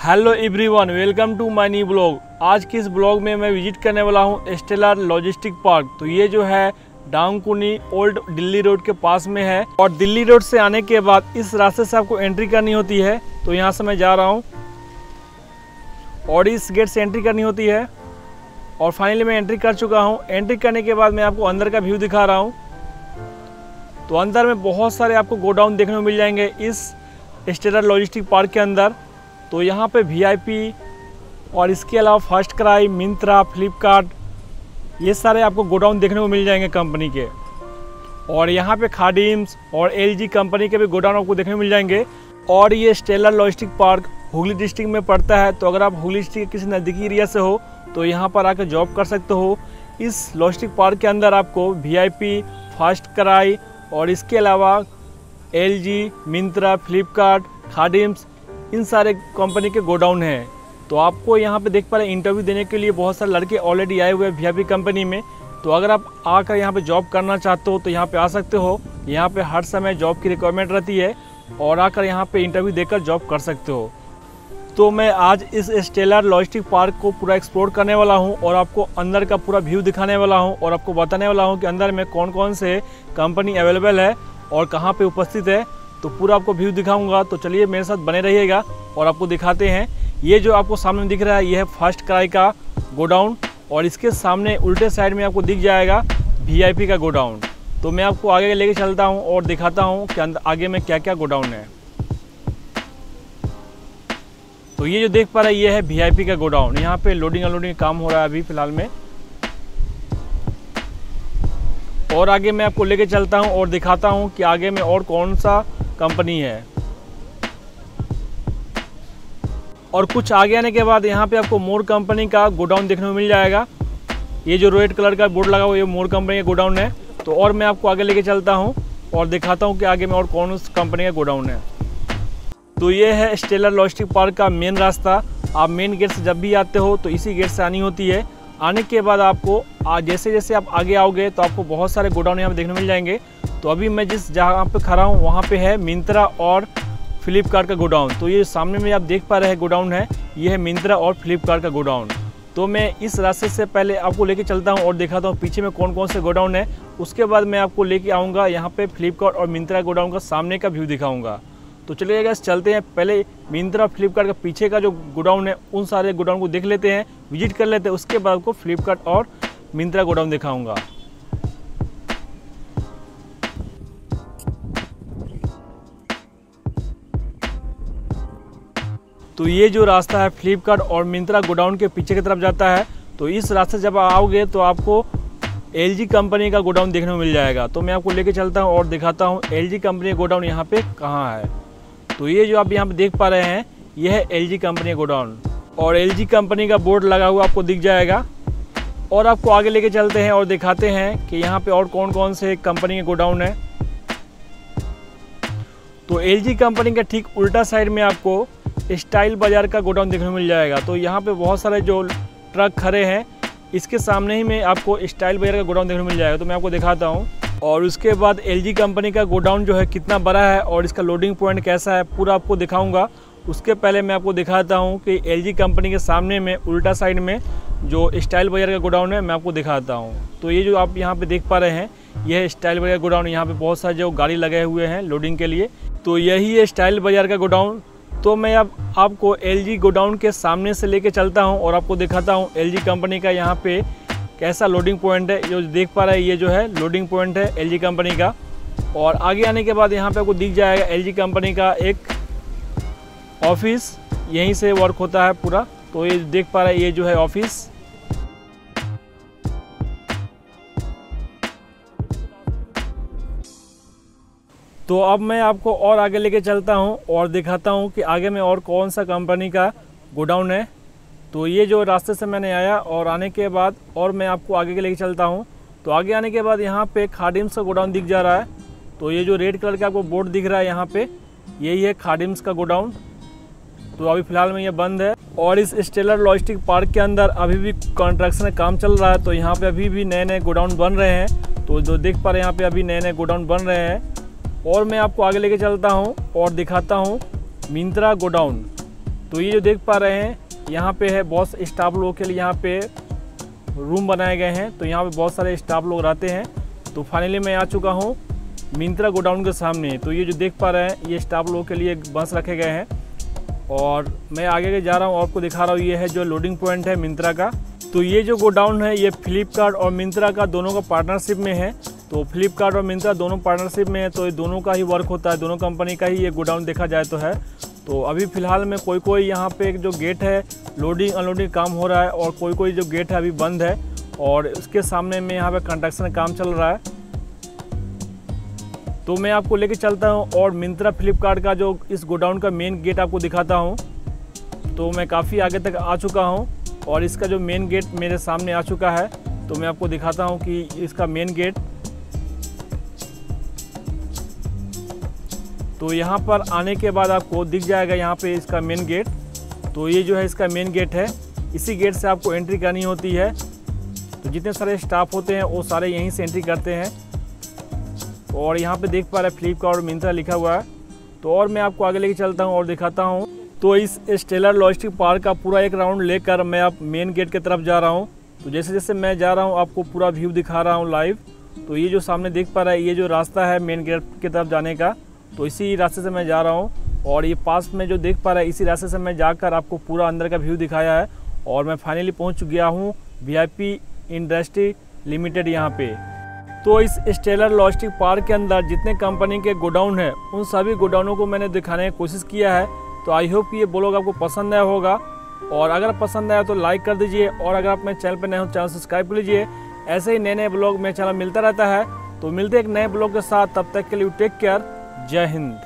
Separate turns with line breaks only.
Hello everyone, welcome to my new blog. आज की इस ब्लॉग में मैं विजिट करने वाला हूं स्टेलर लॉजिस्टिक पार्क। तो ये जो है डांगकुनी ओल्ड दिल्ली रोड के पास में है और दिल्ली रोड से आने के बाद इस रास्ते से आपको एंट्री करनी होती है। तो यहाँ से मैं जा रहा हूँ और इस गेट से एंट्री करनी होती है और फाइनली मैं एंट्री कर चुका हूँ। एंट्री करने के बाद मैं आपको अंदर का व्यू दिखा रहा हूँ। तो अंदर में बहुत सारे आपको गोडाउन देखने को मिल जाएंगे इस स्टेलर लॉजिस्टिक पार्क के अंदर। तो यहाँ पे वीआईपी और इसके अलावा फर्स्ट क्राई, मिंत्रा, फ्लिपकार्ट, ये सारे आपको गोडाउन देखने को मिल जाएंगे कंपनी के। और यहाँ पे खादिम्स और एलजी कंपनी के भी गोडाउन आपको देखने को मिल जाएंगे। और ये stellar logistic park Hooghly district में पड़ता है। तो अगर आप हुगली डिस्ट्रिक्ट के किसी नज़दीकी एरिया से हो तो यहाँ पर आकर जॉब कर सकते हो। इस लॉजिस्टिक पार्क के अंदर आपको वीआईपी, फर्स्ट क्राई और इसके अलावा एलजी, मिंत्रा, फ्लिपकार्ट, खादिम्स, इन सारे कंपनी के गोडाउन हैं। तो आपको यहाँ पे देख पा रहे हैं इंटरव्यू देने के लिए बहुत सारे लड़के ऑलरेडी आए हुए हैं वीआईपी कंपनी में। तो अगर आप आकर यहाँ पे जॉब करना चाहते हो तो यहाँ पे आ सकते हो। यहाँ पे हर समय जॉब की रिक्वायरमेंट रहती है और आकर यहाँ पे इंटरव्यू देकर जॉब कर सकते हो। तो मैं आज इस स्टेलर लॉजिस्टिक पार्क को पूरा एक्सप्लोर करने वाला हूँ और आपको अंदर का पूरा व्यू दिखाने वाला हूँ और आपको बताने वाला हूँ कि अंदर में कौन कौन से कंपनी अवेलेबल है और कहाँ पे उपस्थित है। तो पूरा आपको व्यू दिखाऊंगा। तो चलिए मेरे साथ बने रहिएगा और आपको दिखाते हैं। ये जो आपको सामने दिख रहा है ये है फर्स्ट क्राई का गोडाउन और इसके सामने उल्टे साइड में आपको दिख जाएगा वीआईपी का गोडाउन। तो मैं आपको आगे लेके चलता हूँ और दिखाता हूँ कि आगे में क्या क्या गोडाउन है। तो ये जो देख पा रहे हैं ये है वीआईपी का गोडाउन। यहाँ पे लोडिंग अनलोडिंग काम हो रहा है अभी फिलहाल में। और आगे मैं आपको लेके चलता हूँ और दिखाता हूँ कि आगे में और कौन सा कंपनी है। और कुछ आगे आने के बाद यहाँ पे आपको मोर कंपनी का गोडाउन देखने को मिल जाएगा। ये जो रेड कलर का बोर्ड लगा हुआ है ये मोर कंपनी का गोडाउन है। तो और मैं आपको आगे लेके चलता हूँ और दिखाता हूँ कि आगे में और कौन सी कंपनी का गोडाउन है। तो ये है स्टेलर लॉजिस्टिक पार्क का मेन रास्ता। आप मेन गेट से जब भी आते हो तो इसी गेट से आनी होती है। आने के बाद आपको जैसे जैसे आप आगे आओगे तो आपको बहुत सारे गोडाउन यहाँ पे देखने मिल जाएंगे। तो अभी मैं जिस जहाँ पे खड़ा हूँ वहाँ पे है मिंत्रा और फ्लिपकार्ट का गोडाउन। तो ये सामने में आप देख पा रहे हैं गोडाउन है, ये है मिंत्रा और फ्लिपकार्ट का गोडाउन। तो मैं इस रास्ते से पहले आपको लेके चलता हूँ और दिखाता हूँ पीछे में कौन कौन से गोडाउन है। उसके बाद मैं आपको लेके आऊँगा यहाँ पे फ्लिपकार्ट और मिंत्रा गोडाउन का सामने का व्यू दिखाऊँगा। तो चलिए गाइस चलते हैं। पहले मिंत्रा फ्लिपकार्ट का पीछे का जो गोडाउन है उन सारे गोडाउन को देख लेते हैं, विजिट कर लेते हैं। उसके बाद आपको फ्लिपकार्ट और मिंत्रा गोडाउन दिखाऊंगा। तो ये जो रास्ता है फ्लिपकार्ट और मिंत्रा गोडाउन के पीछे की तरफ जाता है। तो इस रास्ते जब आओगे तो आपको एलजी कंपनी का गोडाउन देखने को मिल जाएगा। तो मैं आपको लेके चलता हूँ और दिखाता हूँ एलजी कंपनी का गोडाउन यहाँ पे कहाँ है। तो ये जो आप यहाँ पे देख पा रहे हैं ये है एलजी कंपनी का गोडाउन और एलजी कंपनी का बोर्ड लगा हुआ आपको दिख जाएगा। और आपको आगे लेके चलते हैं और दिखाते हैं कि यहाँ पे और कौन कौन से कंपनी के गोडाउन है। तो एलजी कंपनी का ठीक उल्टा साइड में आपको स्टाइल बाजार का गोडाउन देखने को मिल जाएगा। तो यहाँ पे बहुत सारे जो ट्रक खड़े हैं इसके सामने ही में आपको स्टाइल बाजार का गोडाउन देखने को मिल जाएगा। तो मैं आपको दिखाता हूँ। और उसके बाद एलजी कंपनी का गोडाउन जो है कितना बड़ा है और इसका लोडिंग पॉइंट कैसा है पूरा आपको दिखाऊंगा। उसके पहले मैं आपको दिखाता हूँ कि एलजी कंपनी के सामने में उल्टा साइड में जो स्टाइल बाजार का गोडाउन है मैं आपको दिखाता हूँ। तो ये जो आप यहाँ पे देख पा रहे हैं यह है स्टाइल बाजार गोडाउन। यहाँ पे बहुत सारे जो गाड़ी लगे हुए हैं लोडिंग के लिए। तो यही है स्टाइल बाजार का गोडाउन। तो मैं अब आपको एलजी गोडाउन के सामने से लेके चलता हूँ और आपको दिखाता हूँ एलजी कंपनी का यहाँ पे कैसा लोडिंग पॉइंट है। जो देख पा रहे हैं ये जो है लोडिंग पॉइंट है एलजी कंपनी का। और आगे आने के बाद यहाँ पे आपको दिख जाएगा एलजी कंपनी का एक ऑफिस, यहीं से वर्क होता है पूरा। तो ये देख पा रहे हैं ये जो है ऑफिस। तो अब मैं आपको और आगे लेके चलता हूँ और दिखाता हूँ कि आगे में और कौन सा कंपनी का गोडाउन है। तो ये जो रास्ते से मैंने आया और आने के बाद और मैं आपको आगे के लेके चलता हूँ। तो आगे आने के बाद यहाँ पे खादिम्स का गोडाउन दिख जा रहा है। तो ये जो रेड कलर का आपको बोर्ड दिख रहा है यहाँ पे यही है खादिम्स का गोडाउन। तो अभी फ़िलहाल में ये बंद है। और इस स्टेलर लॉजिस्टिक पार्क के अंदर अभी भी कंस्ट्रक्शन का काम चल रहा है। तो यहाँ पे अभी भी नए नए गोडाउन बन रहे हैं। तो जो देख पा रहे हैं यहाँ पे अभी नए नए गोडाउन बन रहे हैं। और मैं आपको आगे लेके चलता हूँ और दिखाता हूँ मिंत्रा गोडाउन। तो ये जो देख पा रहे हैं यहाँ पे है बॉस स्टाफ लोगों के लिए यहाँ पे रूम बनाए गए हैं। तो यहाँ पे बहुत सारे स्टाफ लोग रहते हैं। तो फाइनली मैं आ चुका हूँ मिंत्रा गोडाउन के सामने। तो ये जो देख पा रहे हैं ये स्टाफ लोगों के लिए बस रखे गए हैं और मैं आगे जा रहा हूँ, आपको दिखा रहा हूँ। ये है जो लोडिंग पॉइंट है मिंत्रा का। तो ये जो गोडाउन है ये फ्लिपकार्ट और मिंत्रा का दोनों का पार्टनरशिप में है। तो फ्लिपकार्ट और मिंत्रा दोनों पार्टनरशिप में है, तो ये दोनों का ही वर्क होता है, दोनों कंपनी का ही ये गोडाउन देखा जाए तो है। तो अभी फ़िलहाल में कोई यहाँ पे जो गेट है लोडिंग अनलोडिंग काम हो रहा है और कोई जो गेट है अभी बंद है और उसके सामने में यहाँ पे कंस्ट्रक्शन काम चल रहा है। तो मैं आपको लेके चलता हूँ और मिंत्रा फ्लिपकार्ट का जो इस गोडाउन का मेन गेट आपको दिखाता हूँ। तो मैं काफ़ी आगे तक आ चुका हूँ और इसका जो मेन गेट मेरे सामने आ चुका है। तो मैं आपको दिखाता हूँ कि इसका मेन गेट। तो यहाँ पर आने के बाद आपको दिख जाएगा यहाँ पे इसका मेन गेट। तो ये जो है इसका मेन गेट है, इसी गेट से आपको एंट्री करनी होती है। तो जितने सारे स्टाफ होते हैं वो सारे यहीं से एंट्री करते हैं। और यहाँ पे देख पा रहे हैं फ्लिपकार्ट और मिंत्रा लिखा हुआ है। तो और मैं आपको आगे लेके चलता हूँ और दिखाता हूँ। तो इस स्टेलर लॉजिस्टिक पार्क का पूरा एक राउंड लेकर मैं अब मेन गेट की तरफ जा रहा हूँ। तो जैसे जैसे मैं जा रहा हूँ आपको पूरा व्यू दिखा रहा हूँ लाइव। तो ये जो सामने देख पा रहा है ये जो रास्ता है मेन गेट की तरफ जाने का, तो इसी रास्ते से मैं जा रहा हूँ। और ये पास में जो देख पा रहा है इसी रास्ते से मैं जाकर आपको पूरा अंदर का व्यू दिखाया है। और मैं फाइनली पहुँच गया हूँ VIP इंडस्ट्री लिमिटेड यहाँ पे। तो इस स्टेलर लॉजिस्टिक पार्क के अंदर जितने कंपनी के गोडाउन है उन सभी गोडाउनों को मैंने दिखाने की कोशिश किया है। तो आई होप कि ये ब्लॉग आपको पसंद आया होगा और अगर पसंद आया तो लाइक कर दीजिए और अगर आप मेरे चैनल पर नए हो चैनल सब्सक्राइब कर लीजिए। ऐसे ही नए नए ब्लॉग मेरे चैनल मिलता रहता है। तो मिलते हैं एक नए ब्लॉग के साथ, तब तक के लिए टेक केयर, जय हिंद।